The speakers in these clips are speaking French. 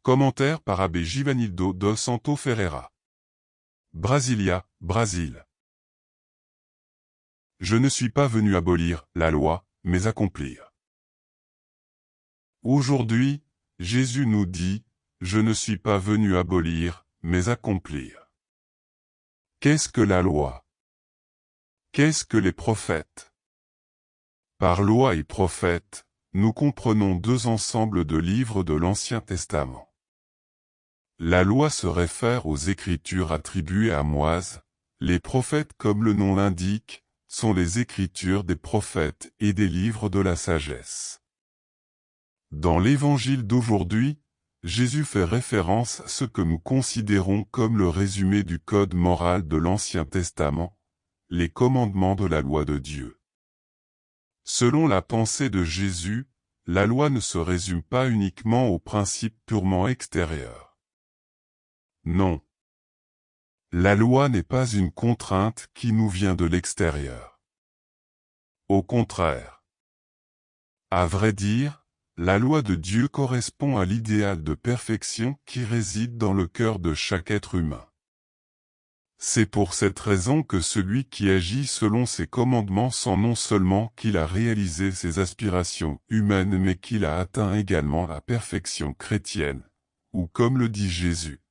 Commentaire par Abbé Givanildo dos Santos Ferreira. Brasilia, Brésil. Je ne suis pas venu abolir la loi, mais accomplir. Aujourd'hui, Jésus nous dit, je ne suis pas venu abolir, mais accomplir. Qu'est-ce que la loi? Qu'est-ce que les prophètes? Par loi et prophètes, nous comprenons deux ensembles de livres de l'Ancien Testament. La loi se réfère aux écritures attribuées à Moïse. Les prophètes, comme le nom l'indique, sont les écritures des prophètes et des livres de la sagesse. Dans l'évangile d'aujourd'hui, Jésus fait référence à ce que nous considérons comme le résumé du code moral de l'Ancien Testament, les commandements de la loi de Dieu. Selon la pensée de Jésus, la loi ne se résume pas uniquement aux principes purement extérieurs. Non. La loi n'est pas une contrainte qui nous vient de l'extérieur. Au contraire. À vrai dire, la loi de Dieu correspond à l'idéal de perfection qui réside dans le cœur de chaque être humain. C'est pour cette raison que celui qui agit selon ses commandements sent non seulement qu'il a réalisé ses aspirations humaines mais qu'il a atteint également la perfection chrétienne, ou comme le dit Jésus,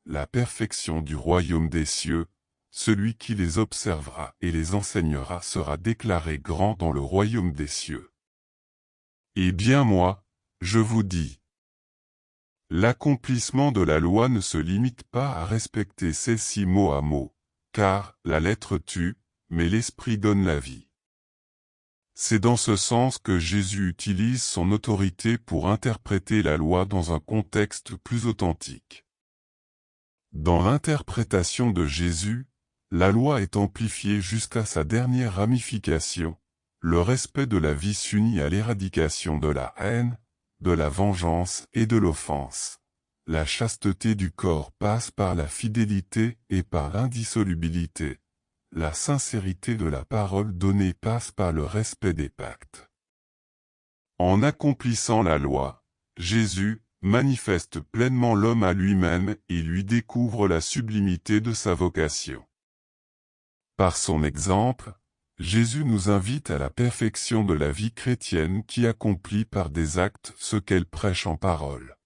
la perfection du royaume des cieux. Celui qui les observera et les enseignera sera déclaré grand dans le royaume des cieux. Eh bien moi, je vous dis, l'accomplissement de la loi ne se limite pas à respecter celle-ci mot à mot, car la lettre tue, mais l'esprit donne la vie. C'est dans ce sens que Jésus utilise son autorité pour interpréter la loi dans un contexte plus authentique. Dans l'interprétation de Jésus, la loi est amplifiée jusqu'à sa dernière ramification. Le respect de la vie s'unit à l'éradication de la haine, de la vengeance et de l'offense. La chasteté du corps passe par la fidélité et par l'indissolubilité. La sincérité de la parole donnée passe par le respect des pactes. En accomplissant la loi, Jésus manifeste pleinement l'homme à lui-même et lui découvre la sublimité de sa vocation. Par son exemple, Jésus nous invite à la perfection de la vie chrétienne qui accomplit par des actes ce qu'elle prêche en parole.